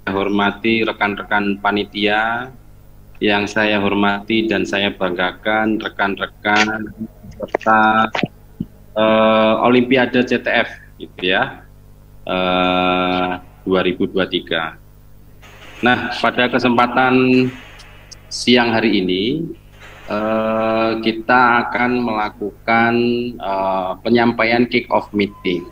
hormati rekan-rekan panitia, yang saya hormati dan saya banggakan rekan-rekan serta Olimpiade CTF gitu ya, 2023. Nah, pada kesempatan siang hari ini kita akan melakukan penyampaian kick-off meeting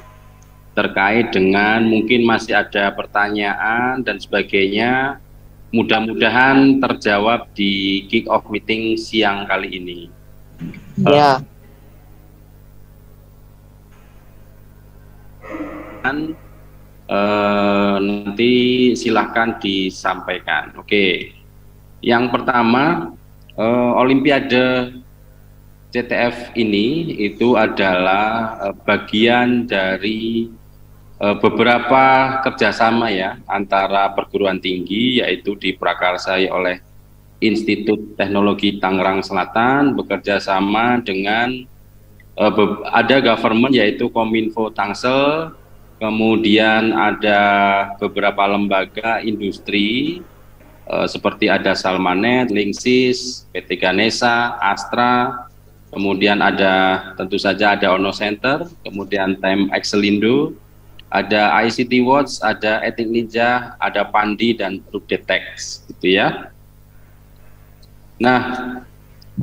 terkait dengan mungkin masih ada pertanyaan dan sebagainya. Mudah-mudahan terjawab di kick-off meeting siang kali ini. Ya. Nanti silahkan disampaikan. Oke. Yang pertama, Olimpiade CTF ini itu adalah bagian dari beberapa kerjasama ya antara perguruan tinggi, yaitu diprakarsai oleh Institut Teknologi Tangerang Selatan bekerja sama dengan ada government yaitu Kominfo Tangsel, kemudian ada beberapa lembaga industri seperti ada Salmanet, Linksys, PT Ganesha, Astra, kemudian ada tentu saja ada Ono Center, kemudian Time Excelindo, ada ICT Watch, ada Etik Ninja, ada Pandi dan Rudetex, gitu ya. Nah,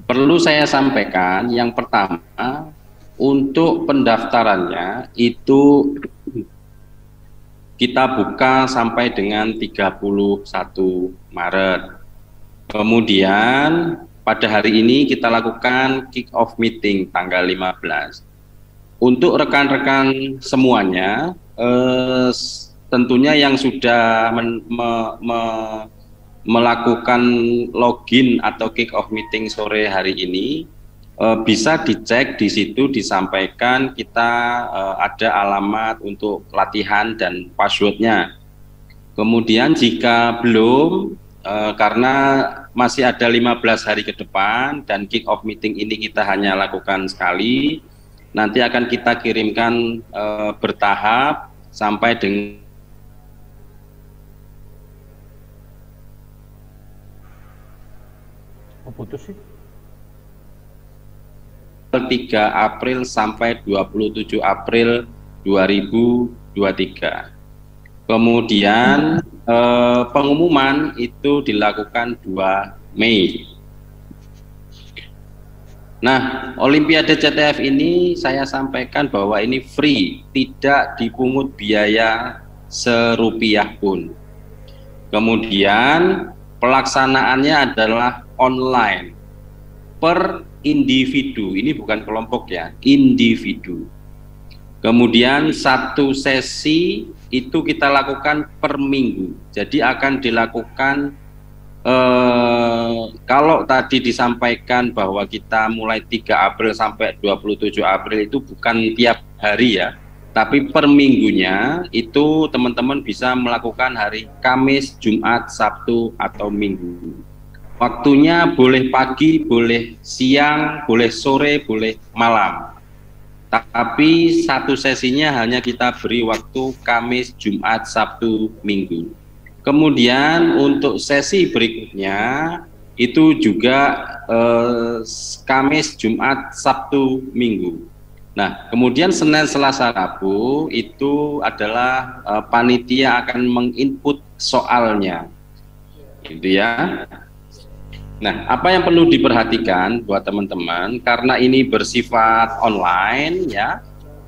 perlu saya sampaikan yang pertama, untuk pendaftarannya itu kita buka sampai dengan 31 Maret. Kemudian pada hari ini kita lakukan kick-off meeting tanggal 15. Untuk rekan-rekan semuanya, tentunya yang sudah melakukan login atau kick-off meeting sore hari ini, bisa dicek di situ disampaikan kita ada alamat untuk latihan dan passwordnya. Kemudian jika belum, karena masih ada 15 hari ke depan dan kick-off meeting ini kita hanya lakukan sekali, nanti akan kita kirimkan bertahap sampai dengan putus sih. 3 April sampai 27 April 2023. Kemudian pengumuman itu dilakukan 2 Mei. Nah, Olimpiade CTF ini saya sampaikan bahwa ini free, tidak dipungut biaya serupiah pun. Kemudian pelaksanaannya adalah online per individu, ini bukan kelompok ya, individu. Kemudian satu sesi itu kita lakukan per minggu, jadi akan dilakukan kalau tadi disampaikan bahwa kita mulai 3 April sampai 27 April itu bukan tiap hari ya, tapi per minggunya itu teman-teman bisa melakukan hari Kamis, Jumat, Sabtu, atau Minggu. Waktunya boleh pagi, boleh siang, boleh sore, boleh malam. Tapi satu sesinya hanya kita beri waktu Kamis, Jumat, Sabtu, Minggu. Kemudian untuk sesi berikutnya itu juga Kamis, Jumat, Sabtu, Minggu. Nah, kemudian Senin, Selasa, Rabu itu adalah panitia akan menginput soalnya, gitu ya. Nah, apa yang perlu diperhatikan buat teman-teman, karena ini bersifat online ya,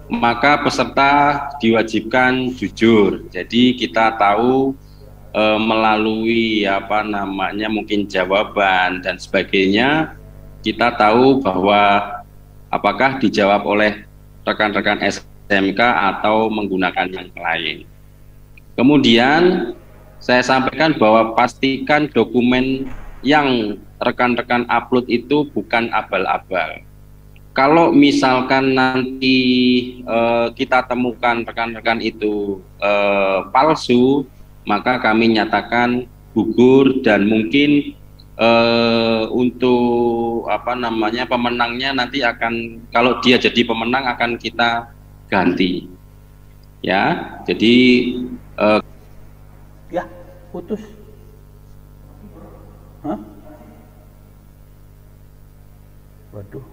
maka peserta diwajibkan jujur. Jadi kita tahu melalui apa namanya mungkin jawaban dan sebagainya, kita tahu bahwa apakah dijawab oleh rekan-rekan SMK atau menggunakan yang lain. Kemudian saya sampaikan bahwa pastikan dokumen yang rekan-rekan upload itu bukan abal-abal. Kalau misalkan nanti kita temukan rekan-rekan itu palsu, maka kami nyatakan gugur dan mungkin untuk apa namanya pemenangnya nanti akan, kalau dia jadi pemenang akan kita ganti ya. Jadi Ya, Putus. Hah? Waduh.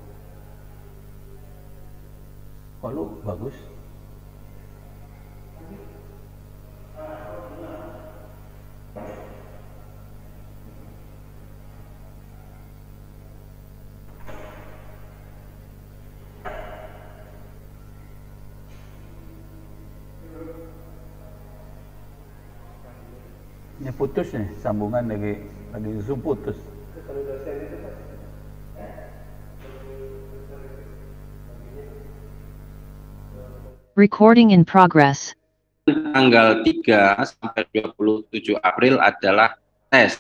Kalau bagus. Ini putus nih, sambungan lagi Zoom putus. Recording in progress. Tanggal 3 sampai 27 April adalah tes.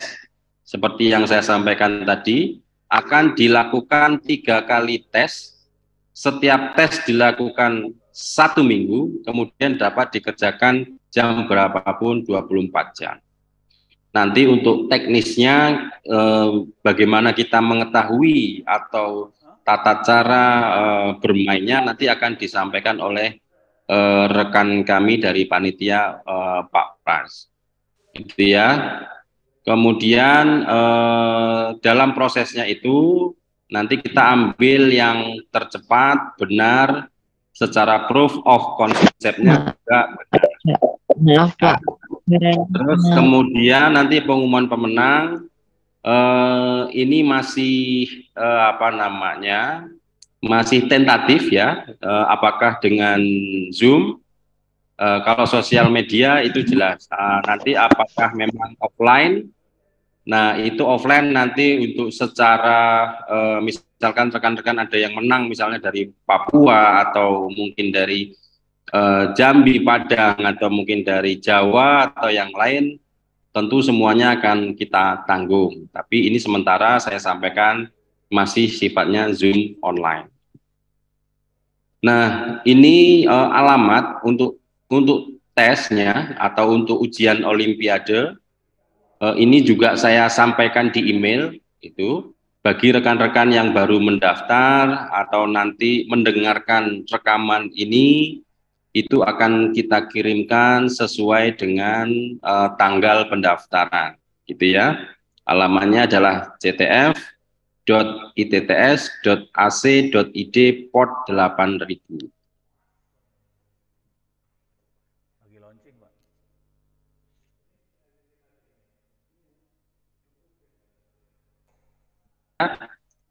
Seperti yang saya sampaikan tadi, akan dilakukan 3 kali tes. Setiap tes dilakukan 1 minggu, kemudian dapat dikerjakan jam berapapun 24 jam. Nanti untuk teknisnya bagaimana kita mengetahui atau tata cara bermainnya nanti akan disampaikan oleh rekan kami dari panitia Pak Pras. Itu ya. Kemudian dalam prosesnya itu nanti kita ambil yang tercepat, benar, secara proof of concept-nya juga benar. Maaf Pak. Terus kemudian nanti pengumuman pemenang ini masih masih tentatif ya, apakah dengan Zoom, kalau sosial media itu jelas, nanti apakah memang offline. Nah itu offline nanti untuk secara misalkan rekan-rekan ada yang menang misalnya dari Papua atau mungkin dari Jambi, Padang, atau mungkin dari Jawa atau yang lain, tentu semuanya akan kita tanggung. Tapi ini sementara saya sampaikan masih sifatnya Zoom online. Nah, ini alamat untuk tesnya atau untuk ujian Olimpiade. Ini juga saya sampaikan di email itu bagi rekan-rekan yang baru mendaftar atau nanti mendengarkan rekaman ini. Itu akan kita kirimkan sesuai dengan tanggal pendaftaran, gitu ya. Alamannya adalah ctf.itts.ac.id port 8000.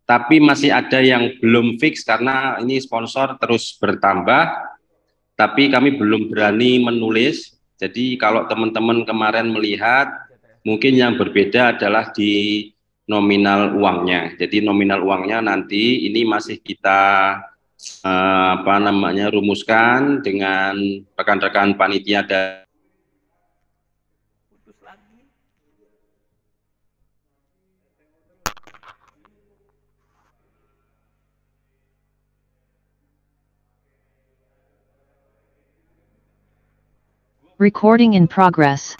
Tapi masih ada yang belum fix karena ini sponsor terus bertambah. Tapi kami belum berani menulis, jadi kalau teman-teman kemarin melihat, mungkin yang berbeda adalah di nominal uangnya. Jadi nominal uangnya nanti ini masih kita rumuskan dengan rekan-rekan panitia dan Recording in progress.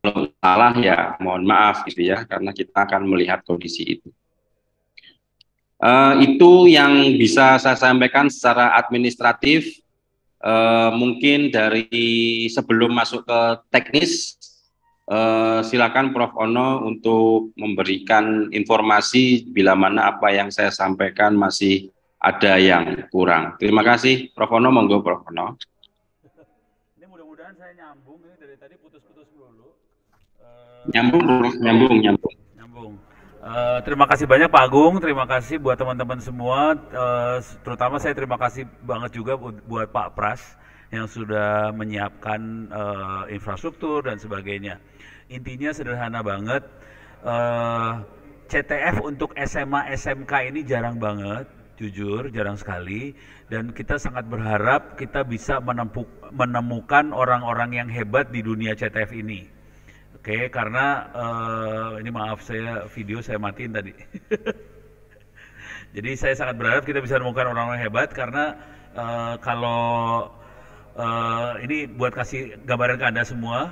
kalau salah ya mohon maaf gitu ya, karena kita akan melihat kondisi itu. Itu yang bisa saya sampaikan secara administratif. Mungkin dari sebelum masuk ke teknis, silakan Prof. Ono untuk memberikan informasi bila mana apa yang saya sampaikan masih ada yang kurang. Terima kasih, Prof. Ono. Monggo, Prof. Ono. Ini mudah-mudahan saya nyambung, ini dari tadi putus-putus dulu. Nyambung. Terima kasih banyak Pak Agung, terima kasih buat teman-teman semua, terutama saya terima kasih banget juga buat Pak Pras yang sudah menyiapkan infrastruktur dan sebagainya. Intinya sederhana banget, CTF untuk SMA SMK ini jarang banget, jujur jarang sekali, dan kita sangat berharap kita bisa menemukan orang-orang yang hebat di dunia CTF ini. Oke, karena ini maaf video saya matiin tadi. Jadi saya sangat berharap kita bisa menemukan orang-orang hebat karena kalau ini buat kasih gambaran ke Anda semua,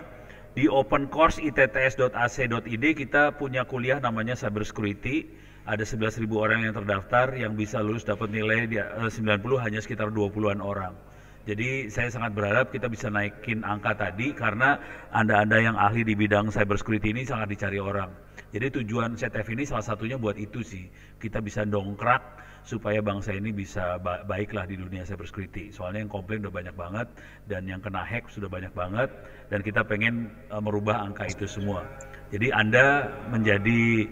Di open course itts.ac.id kita punya kuliah namanya Cyber Security. Ada 11.000 orang yang terdaftar, yang bisa lulus dapat nilai 90 hanya sekitar 20-an orang. Jadi saya sangat berharap kita bisa naikin angka tadi karena Anda-Anda yang ahli di bidang cyber security ini sangat dicari orang. Jadi tujuan CTF ini salah satunya buat itu sih. Kita bisa dongkrak supaya bangsa ini bisa baiklah di dunia cyber security. Soalnya yang komplain udah banyak banget dan yang kena hack sudah banyak banget dan kita pengen merubah angka itu semua. Jadi Anda menjadi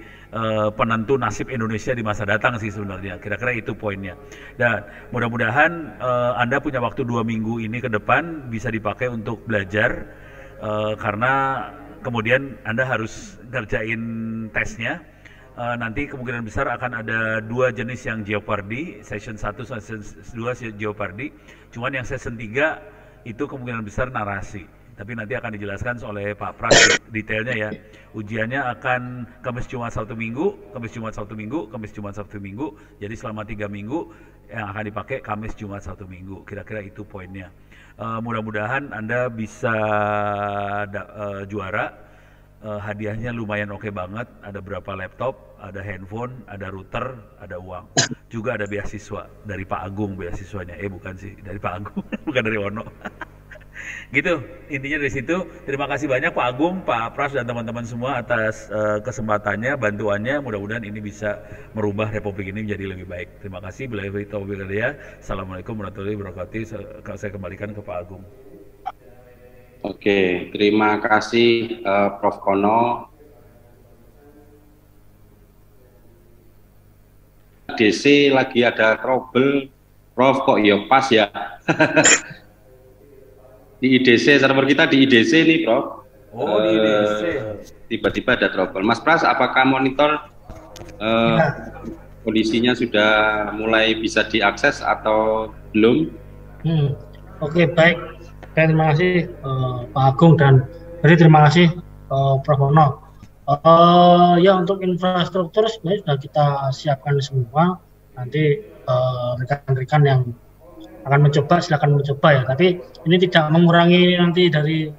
penentu nasib Indonesia di masa datang sih sebenarnya. Kira-kira itu poinnya. Dan mudah-mudahan Anda punya waktu 2 minggu ini ke depan bisa dipakai untuk belajar karena kemudian Anda harus ngerjain tesnya. Nanti kemungkinan besar akan ada 2 jenis yang Jeopardy, session 1 session 2 Jeopardy. Cuman yang session 3 itu kemungkinan besar narasi. Tapi nanti akan dijelaskan oleh Pak Pras detailnya ya. Ujiannya akan Kamis Jumat Sabtu Minggu, Kamis Jumat Sabtu Minggu, Kamis Jumat Sabtu Minggu. Jadi selama 3 minggu yang akan dipakai Kamis Jumat Sabtu Minggu. Kira-kira itu poinnya. Mudah-mudahan Anda bisa juara. Hadiahnya lumayan oke banget, ada berapa laptop, ada handphone, ada router, ada uang. Juga ada beasiswa dari Pak Agung beasiswanya. Bukan sih, dari Pak Agung, bukan dari Wono. Gitu, intinya dari situ. Terima kasih banyak Pak Agung, Pak Pras dan teman-teman semua atas kesempatannya, bantuannya. Mudah-mudahan ini bisa merubah Republik ini menjadi lebih baik. Terima kasih. Assalamualaikum warahmatullahi wabarakatuh. Saya kembalikan ke Pak Agung. Oke, terima kasih Prof. Kono. DC lagi ada trouble, Prof. Kok ya pas ya? Di IDC, server kita di IDC nih, Prof. Oh, di IDC. Tiba-tiba ada trouble. Mas Pras, apakah monitor kondisinya sudah mulai bisa diakses atau belum? Oke, baik. Terima kasih Pak Agung dan terima kasih Prof. Wono. Ya, untuk infrastruktur sebenarnya sudah kita siapkan semua. Nanti rekan-rekan yang akan mencoba silakan mencoba ya. Tapi ini tidak mengurangi nanti dari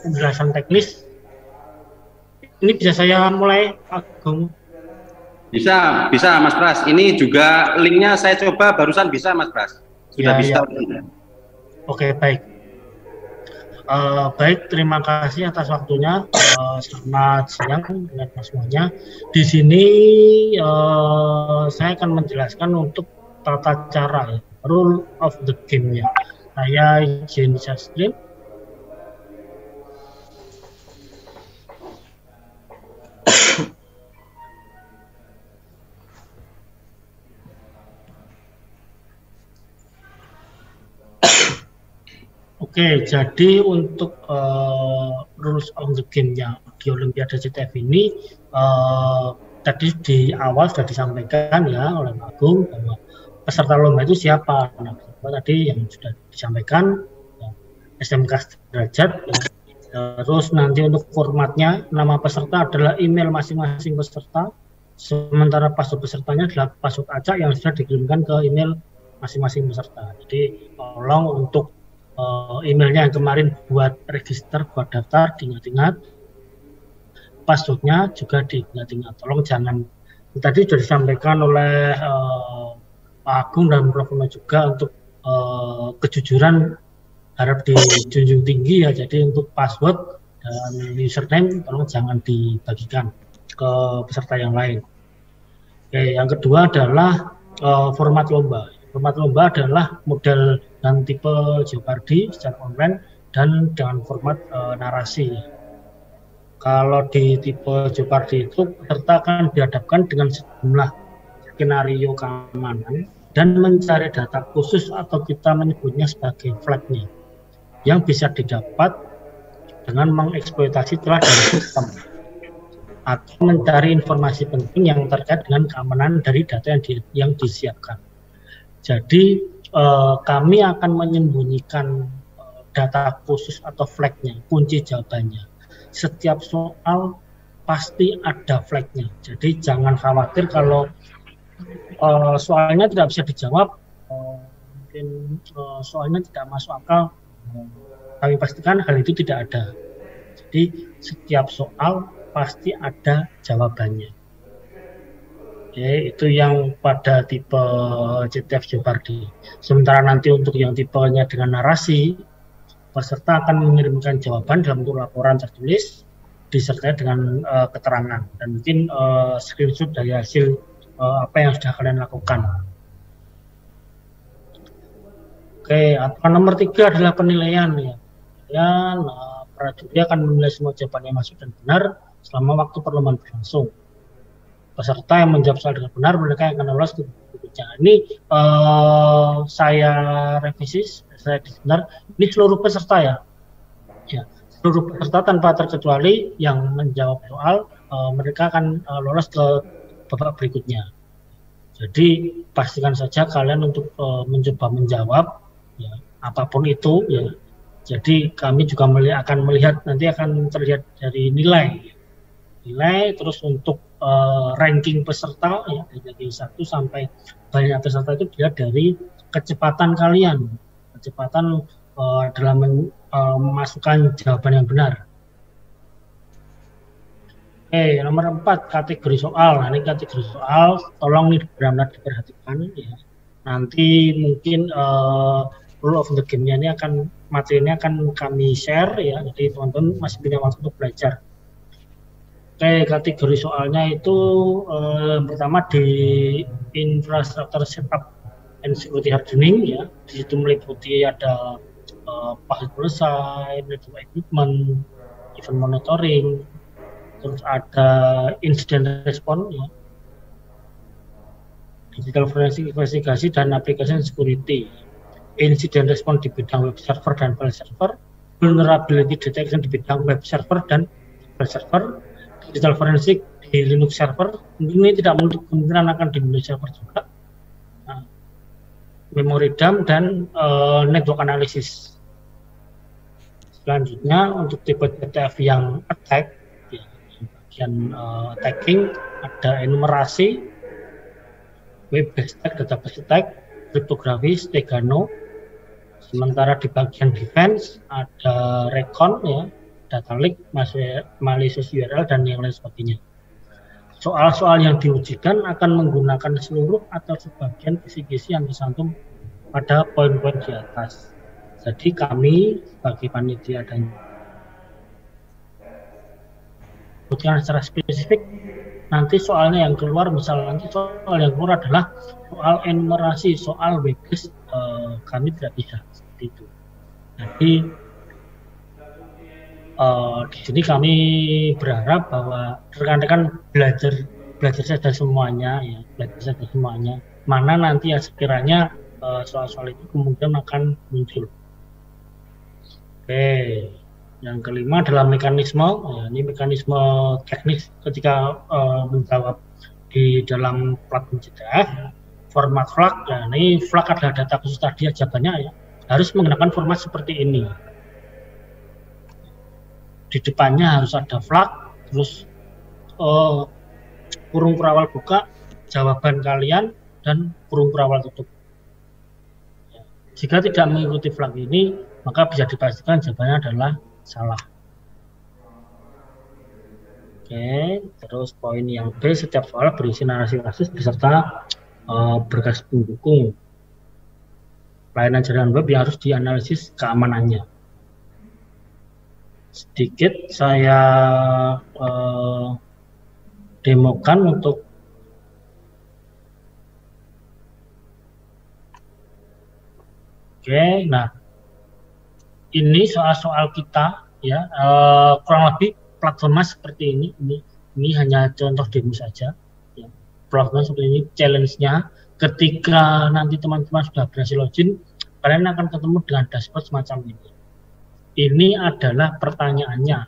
penjelasan teknis. Ini bisa saya mulai, Pak Agung? Bisa Mas Pras. Ini juga linknya saya coba barusan bisa Mas Pras. Sudah bisa. Ya. Oke, baik. Baik, terima kasih atas waktunya. Selamat siang teman-teman semuanya. Di sini saya akan menjelaskan untuk tata cara, rule of the game-nya. Saya izin share screen. Oke, jadi untuk rules of the game-nya di Olimpiade CTF ini tadi di awal sudah disampaikan ya oleh Pak Agung bahwa peserta lomba itu siapa. Nah, tadi yang sudah disampaikan SMK Derajat. Terus nanti untuk formatnya nama peserta adalah email masing-masing peserta. Sementara password pesertanya adalah password acak yang sudah dikirimkan ke email masing-masing peserta. Jadi tolong untuk emailnya yang kemarin buat register, buat daftar, diingat-ingat. Passwordnya juga diingat-ingat. Tolong jangan, tadi sudah disampaikan oleh Pak Agung dan Prof. Wono juga untuk kejujuran harap dijunjung tinggi ya. Jadi untuk password dan username tolong jangan dibagikan ke peserta yang lain. Oke, yang kedua adalah format lomba. Format lomba adalah model dan tipe Jeopardy secara online dan dengan format narasi. Kalau di tipe Jeopardy itu peserta akan dihadapkan dengan sejumlah skenario keamanan dan mencari data khusus atau kita menyebutnya sebagai flag-nya yang bisa didapat dengan mengeksploitasi celah dari sistem atau mencari informasi penting yang terkait dengan keamanan dari data yang disiapkan. Jadi kami akan menyembunyikan data khusus atau flag-nya, kunci jawabannya. Setiap soal pasti ada flag-nya. Jadi jangan khawatir kalau soalnya tidak bisa dijawab, mungkin soalnya tidak masuk akal. Kami pastikan hal itu tidak ada. Jadi setiap soal pasti ada jawabannya. Oke, itu yang pada tipe CTF Jeopardy. Sementara nanti untuk yang tipenya dengan narasi, peserta akan mengirimkan jawaban dalam bentuk laporan tertulis disertai dengan keterangan dan mungkin screenshot dari hasil apa yang sudah kalian lakukan. Oke, aturan nomor 3 adalah penilaian ya. Dan para juri akan menilai semua jawaban yang masuk dan benar selama waktu perlombaan berlangsung. Peserta yang menjawab soal dengan benar, mereka yang akan lolos ke berikutnya. Ini saya revisi, saya benar. Ini seluruh peserta ya. Ya, seluruh peserta tanpa terkecuali yang menjawab soal, mereka akan lolos ke babak berikutnya. Jadi pastikan saja kalian untuk mencoba menjawab ya, apapun itu ya. Jadi kami juga akan melihat, nanti akan terlihat dari nilai terus untuk ranking peserta ya, dari 1 sampai banyak peserta itu dilihat dari kecepatan kalian, kecepatan dalam memasukkan jawaban yang benar. Oke, nomor 4 kategori soal. Nah, ini kategori soal, tolong nih benar-benar diperhatikan ya. Nanti mungkin rule of the game-nya ini materinya akan kami share ya, jadi teman-teman masih punya waktu untuk belajar. Oke, kategori soalnya itu pertama di infrastructure setup and security hardening ya. Di situ meliputi ada packet selesai, network equipment, event monitoring, terus ada incident response ya, digital forensik investigasi dan application security, incident response di bidang web server dan file server, vulnerability detection di bidang web server dan file server, digital forensik di Linux server, ini tidak menutup kemungkinan akan di Windows server juga, memory dump dan network analysis. Selanjutnya untuk tipe CTF yang attack ya, bagian attacking ada enumerasi, web attack, database attack, kriptografi, stegano. Sementara di bagian defense ada recon ya, data leak, malicious URL dan yang lain sebagainya. Soal-soal yang diujikan akan menggunakan seluruh atau sebagian kisi-kisi yang disantum pada poin-poin di atas. Jadi kami sebagai panitia dan sebutkan secara spesifik, nanti soalnya yang keluar, misalnya nanti soal yang keluar adalah soal enumerasi, soal WebEx, kami tidak bisa seperti itu. Jadi di sini kami berharap bahwa rekan-rekan belajar saja semuanya ya, belajar saja semuanya. Mana nanti ya sekiranya soal-soal itu kemudian akan muncul. Oke, yang kelima adalah mekanisme. Ya, ini mekanisme teknis ketika menjawab di dalam platform CTF. Format flag, nah ini flag adalah data khusus tadi jawabannya ya, harus menggunakan format seperti ini. Di depannya harus ada flag, terus kurung kurawal buka, jawaban kalian, dan kurung kurawal tutup. Ya. Jika tidak mengikuti flag ini, maka bisa dipastikan jawabannya adalah salah. Oke, terus poin yang B, setiap soal berisi narasi kasus beserta berkas pendukung layanan jaringan web yang harus dianalisis keamanannya. Sedikit saya demokan untuk nah ini soal-soal kita ya, kurang lebih platformnya seperti ini. Ini hanya contoh demo saja ya. Platformnya seperti ini, challenge-nya ketika nanti teman-teman sudah berhasil login, kalian akan ketemu dengan dashboard semacam ini. Ini adalah pertanyaannya,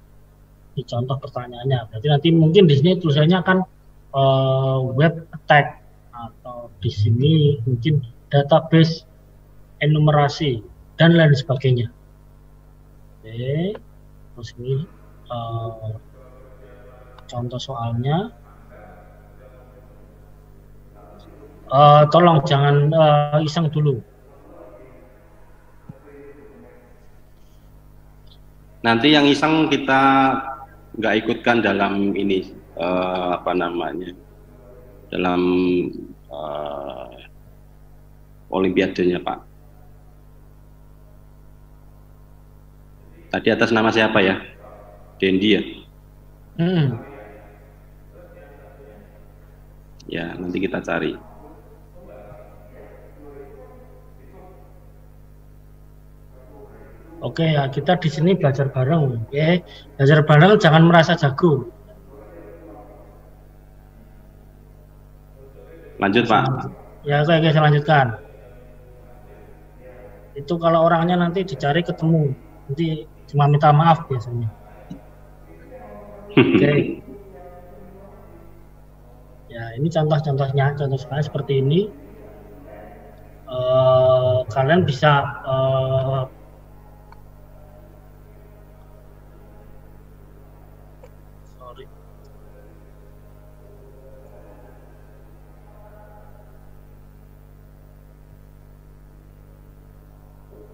ini contoh pertanyaannya. Berarti nanti mungkin di sini tulisannya akan web attack, atau di sini mungkin database enumerasi dan lain sebagainya. Oke, terus ini contoh soalnya. Tolong jangan iseng dulu. Nanti yang iseng kita nggak ikutkan dalam ini apa namanya, dalam olimpiadenya Pak. Tadi atas nama siapa ya? Dendi ya? Ya, nanti kita cari. Oke ya, kita di sini belajar bareng. Oke, belajar bareng, jangan merasa jago. Lanjut Pak. Ya, oke, saya lanjutkan. Itu kalau orangnya nanti dicari ketemu, nanti cuma minta maaf biasanya. Oke. Ya, ini contoh-contohnya, contoh seperti ini. Kalian bisa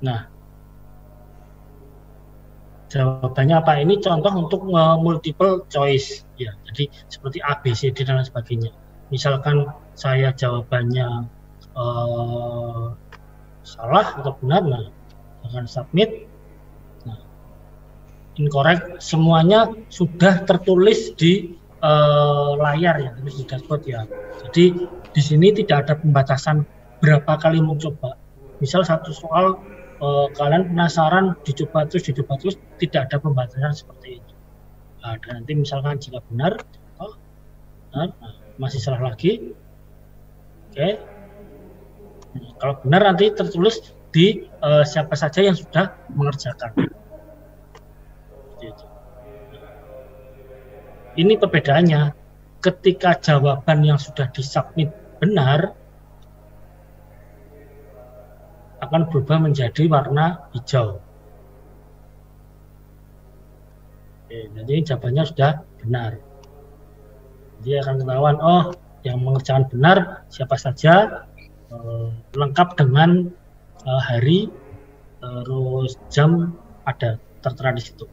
Nah, jawabannya apa? Ini contoh untuk multiple choice, ya. Jadi seperti A, B, C, D dan lain sebagainya. Misalkan saya jawabannya salah atau benar, nah, akan submit. Nah, incorrect, semuanya sudah tertulis di layar ya, terus di dashboard ya. Jadi di sini tidak ada pembatasan berapa kali mau coba. Misal satu soal kalian penasaran, dicoba terus, tidak ada pembatasan seperti itu. Nah, dan nanti misalkan jika benar, nah, masih salah lagi, oke. Nah, kalau benar nanti tertulis di siapa saja yang sudah mengerjakan. Gitu. Ini perbedaannya, ketika jawaban yang sudah disubmit benar, akan berubah menjadi warna hijau. Oke, jadi jawabannya sudah benar. Jadi akan ketahuan, oh yang mengerjakan benar siapa saja, lengkap dengan hari, terus jam ada tertera di situ.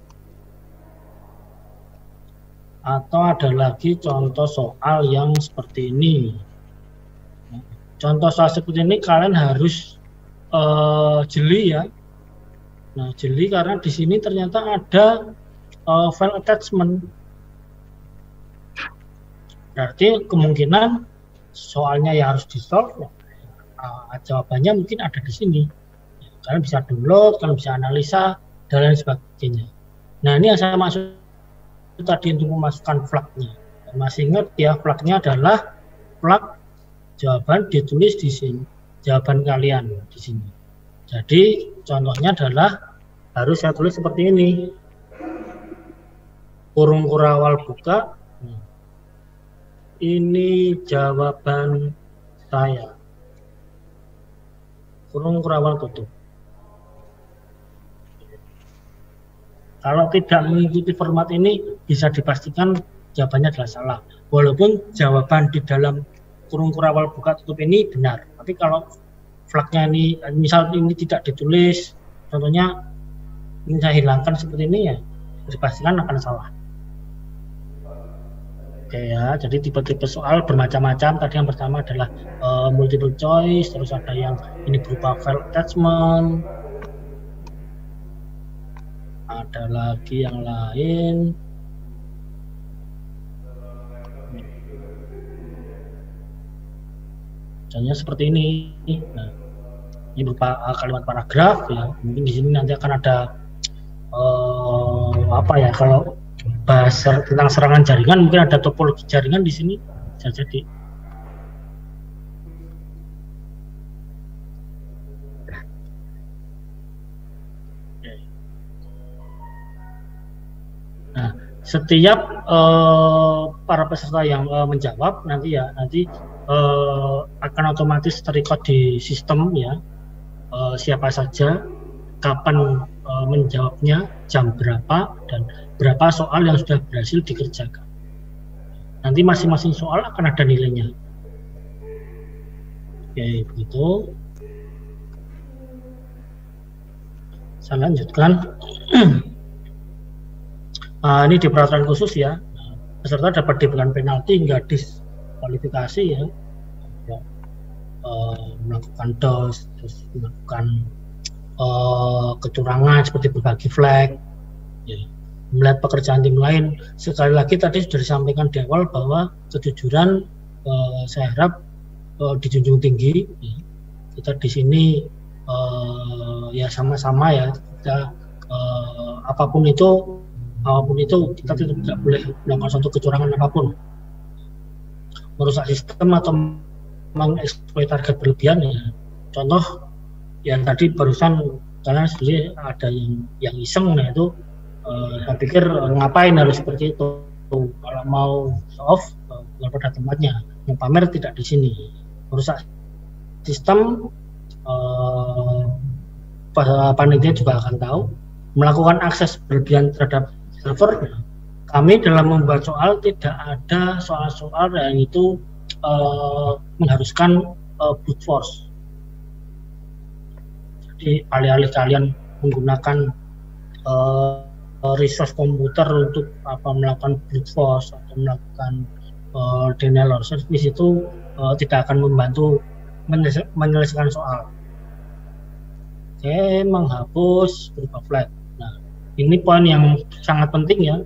Atau ada lagi contoh soal yang seperti ini. Contoh soal seperti ini kalian harus jeli ya. Nah, jeli karena di sini ternyata ada file attachment. Berarti kemungkinan soalnya ya harus di-solve. Jawabannya mungkin ada di sini. Kalian bisa download, kalian bisa analisa dan lain sebagainya. Nah, ini yang saya maksud tadi untuk memasukkan flagnya. Masih ingat ya, flagnya adalah flag jawaban ditulis di sini. Jawaban kalian di sini. Jadi contohnya adalah harus saya tulis seperti ini. Kurung kurawal buka. Ini jawaban saya. Kurung kurawal tutup. Kalau tidak mengikuti format ini bisa dipastikan jawabannya adalah salah. Walaupun jawaban di dalam kurung kurawal buka tutup ini benar. Tapi kalau flagnya ini, misal ini tidak ditulis, contohnya ini saya hilangkan seperti ini ya, dipastikan akan salah. Oke ya, jadi tipe-tipe soal bermacam-macam. Tadi yang pertama adalah multiple choice, terus ada yang ini berupa file attachment, ada lagi yang lain. Contohnya seperti ini. Nah, ini berupa kalimat paragraf ya. Mungkin di sini nanti akan ada apa ya, kalau bahas tentang serangan jaringan mungkin ada topologi jaringan di sini bisa jadi. Nah, setiap para peserta yang menjawab nanti akan otomatis terrecord di sistem ya, siapa saja, kapan menjawabnya, jam berapa, dan berapa soal yang sudah berhasil dikerjakan. Nanti masing-masing soal akan ada nilainya. Oke, begitu. Saya lanjutkan. Ini di peraturan khusus ya, peserta dapat diberikan penalti hingga diskualifikasi ya, melakukan dos, terus melakukan kecurangan seperti berbagi flag, ya. Melihat pekerjaan tim lain, sekali lagi tadi sudah disampaikan di awal bahwa kejujuran saya harap dijunjung tinggi. Ya. Kita di sini ya sama-sama ya, kita apapun itu kita tidak boleh melakukan suatu kecurangan apapun, merusak sistem atau mengeksploitasi target berlebihan ya. Contoh yang tadi barusan kalian sendiri ada yang iseng, nah itu saya pikir ngapain harus seperti itu. Kalau mau show off pada tempatnya, yang pamer tidak di sini, merusak sistem. Panitia juga akan tahu, melakukan akses berlebihan terhadap server. Kami dalam membuat soal tidak ada soal-soal yang itu mengharuskan brute force. Jadi alih-alih kalian menggunakan resource komputer untuk melakukan brute force atau melakukan denial of service, itu tidak akan membantu menyelesaikan soal. Oke, menghapus berupa flag. Nah, ini poin yang sangat penting ya.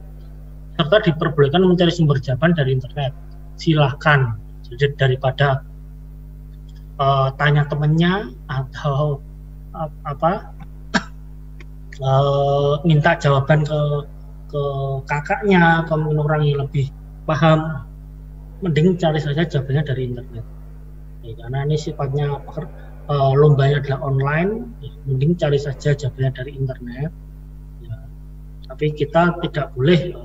Serta diperbolehkan mencari sumber jawaban dari internet. Silahkan. Jadi daripada tanya temennya atau minta jawaban ke kakaknya atau orang yang lebih paham, mending cari saja jawabannya dari internet. Ya, karena ini sifatnya lombanya adalah online, ya, mending cari saja jawabannya dari internet. Ya. Tapi kita tidak boleh,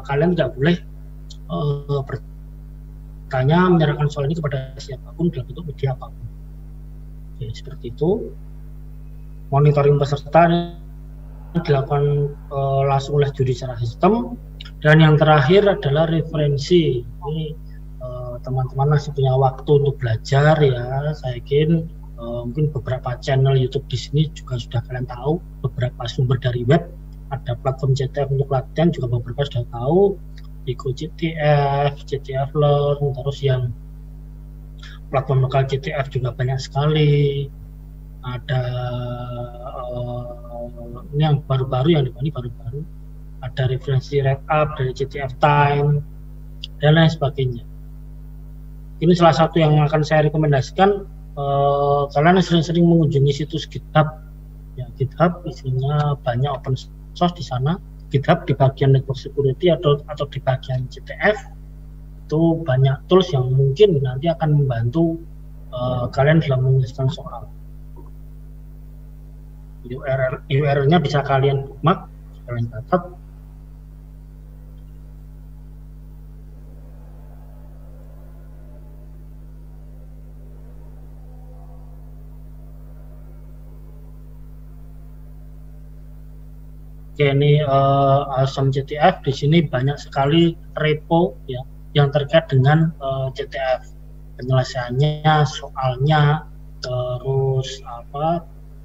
kalian tidak boleh bertanya, menyerahkan soal ini kepada siapapun dalam bentuk media apapun. Ya, seperti itu. Monitoring peserta dilakukan langsung oleh juri secara sistem. Dan yang terakhir adalah referensi. Ini teman-teman masih punya waktu untuk belajar ya. Saya yakin mungkin beberapa channel YouTube di sini juga sudah kalian tahu, beberapa sumber dari web, ada platform CTF untuk latihan juga beberapa sudah tahu, Iko CTF, CTF Learn, terus yang platform lokal CTF juga banyak sekali. Ada ini yang baru-baru, yang ini baru-baru, ada referensi wrap up dari CTF Time dan lain sebagainya. Ini salah satu yang akan saya rekomendasikan. Kalian sering-sering mengunjungi situs GitHub. Ya, GitHub isinya banyak open source di sana. GitHub di bagian network security atau di bagian CTF itu banyak tools yang mungkin nanti akan membantu kalian dalam menyelesaikan soal. URL-nya bisa kalian bookmark, kalian catat. Oke, ini Awesome CTF. Di sini banyak sekali repo ya yang terkait dengan CTF, penyelesaiannya, soalnya, terus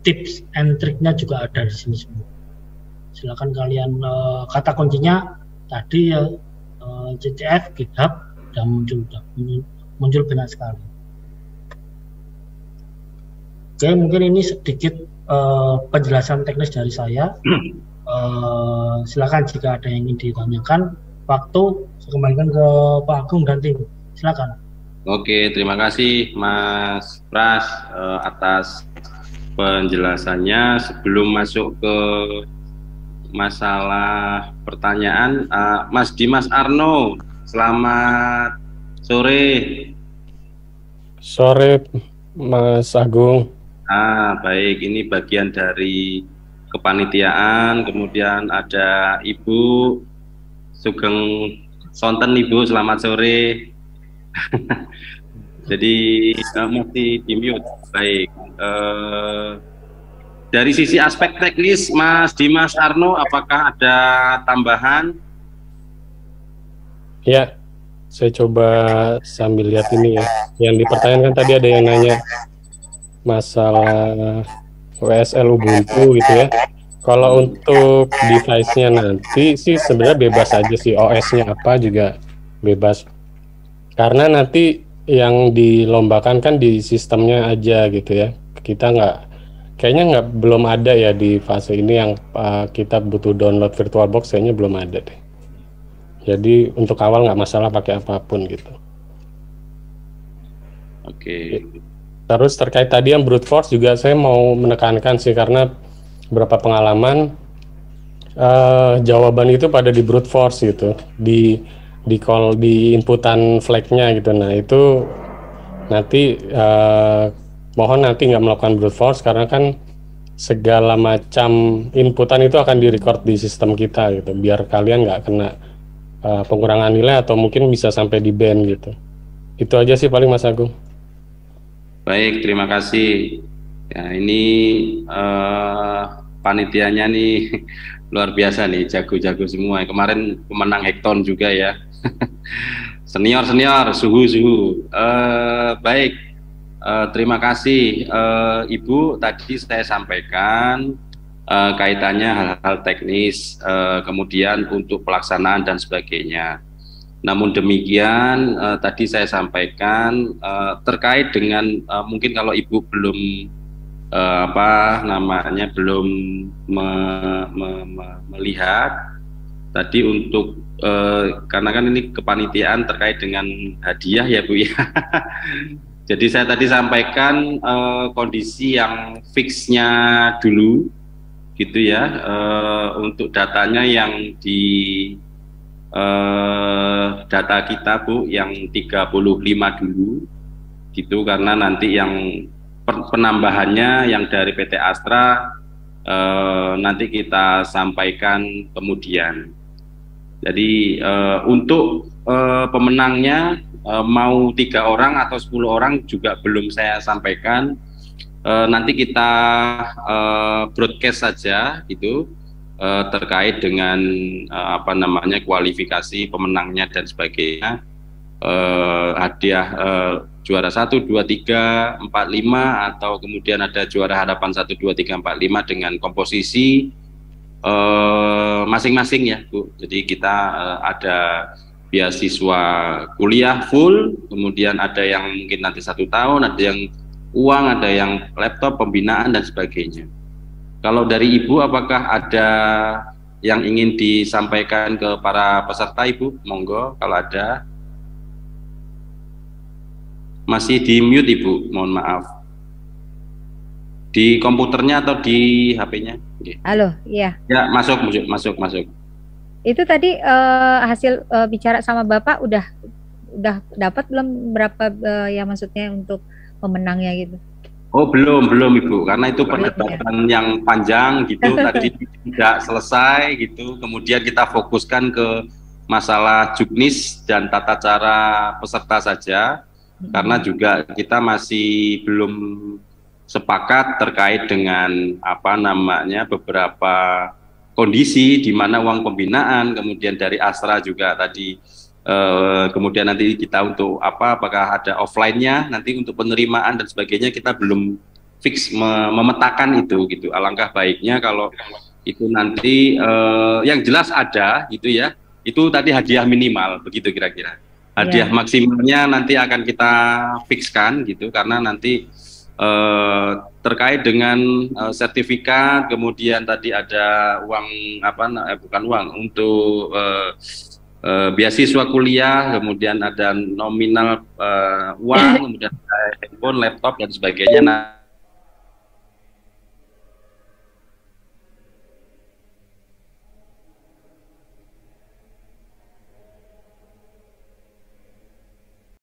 tips and triknya juga ada di sini semua. Silakan kalian, kata kuncinya tadi ya, CTF GitHub sudah muncul banyak sekali. Oke, mungkin ini sedikit penjelasan teknis dari saya. Silakan jika ada yang ingin ditanyakan. Waktu saya kembalikan ke Pak Agung dan tim. Silakan. Oke, terima kasih Mas Pras atas penjelasannya. Sebelum masuk ke masalah pertanyaan, Mas Dimas Arno, selamat sore. Sore Mas Agung. Baik, ini bagian dari kepanitiaan. Kemudian ada Ibu Sugeng Sonten. Ibu, selamat sore. Jadi masih di mute. Baik, dari sisi aspek teknis, Mas Dimas Arno, apakah ada tambahan? Ya, saya coba sambil lihat ini ya. Yang dipertanyakan tadi ada yang nanya masalah WSL Ubuntu gitu ya. Kalau untuk device-nya nanti sih sebenarnya bebas aja sih, OS-nya apa juga bebas. Karena nanti yang dilombakan kan di sistemnya aja gitu ya. Kita kayaknya belum ada ya di fase ini yang kita butuh download VirtualBox, kayaknya belum ada deh. Jadi untuk awal nggak masalah pakai apapun gitu. Oke. Terus terkait tadi yang brute force juga saya mau menekankan sih, karena beberapa pengalaman jawaban itu pada di brute force gitu, di call di inputan flag-nya gitu. Nah itu nanti mohon nanti nggak melakukan brute force, karena kan segala macam inputan itu akan direcord di sistem kita gitu, biar kalian nggak kena pengurangan nilai atau mungkin bisa sampai di ban gitu. Itu aja sih paling Mas Agung. Baik, terima kasih. Ya, ini panitianya nih luar biasa nih, jago-jago semua. Kemarin pemenang hackathon juga ya. Senior, suhu. Baik, terima kasih Ibu. Tadi saya sampaikan kaitannya hal-hal teknis, kemudian untuk pelaksanaan dan sebagainya. Namun demikian, tadi saya sampaikan terkait dengan mungkin kalau Ibu belum belum melihat tadi untuk karena kan ini kepanitiaan terkait dengan hadiah ya Bu ya. Jadi saya tadi sampaikan kondisi yang fixnya dulu gitu ya, untuk datanya yang di data kita Bu yang 35 dulu gitu, karena nanti yang penambahannya yang dari PT Astra nanti kita sampaikan kemudian. Jadi untuk pemenangnya mau 3 orang atau 10 orang juga belum saya sampaikan. Nanti kita broadcast saja gitu terkait dengan kualifikasi pemenangnya dan sebagainya, hadiah juara 1, 2, 3, 4, 5 atau kemudian ada juara harapan 1, 2, 3, 4, 5 dengan komposisi masing-masing ya Bu. Jadi kita ada beasiswa kuliah full, kemudian ada yang mungkin nanti 1 tahun, ada yang uang, ada yang laptop, pembinaan dan sebagainya. Kalau dari Ibu, apakah ada yang ingin disampaikan ke para peserta Ibu? Monggo kalau ada. Masih di mute Ibu, mohon maaf. Di komputernya atau di HP-nya? Okay. Halo, iya. Ya, masuk. Itu tadi hasil bicara sama Bapak udah dapat belum berapa ya maksudnya untuk pemenangnya gitu? Oh belum Ibu, karena itu perdebatan yang panjang gitu tadi tidak selesai gitu. Kemudian kita fokuskan ke masalah juknis dan tata cara peserta saja, karena juga kita masih belum sepakat terkait dengan beberapa kondisi di mana uang pembinaan, kemudian dari Astra juga tadi. Kemudian nanti kita untuk apakah ada offline-nya nanti untuk penerimaan dan sebagainya, kita belum fix memetakan itu gitu. Alangkah baiknya kalau itu nanti yang jelas ada gitu ya, itu tadi hadiah minimal begitu kira-kira. Hadiah maksimalnya nanti akan kita fixkan gitu, karena nanti terkait dengan sertifikat, kemudian tadi ada uang bukan uang untuk beasiswa kuliah, kemudian ada nominal uang, kemudian ada handphone, laptop dan sebagainya. Nah,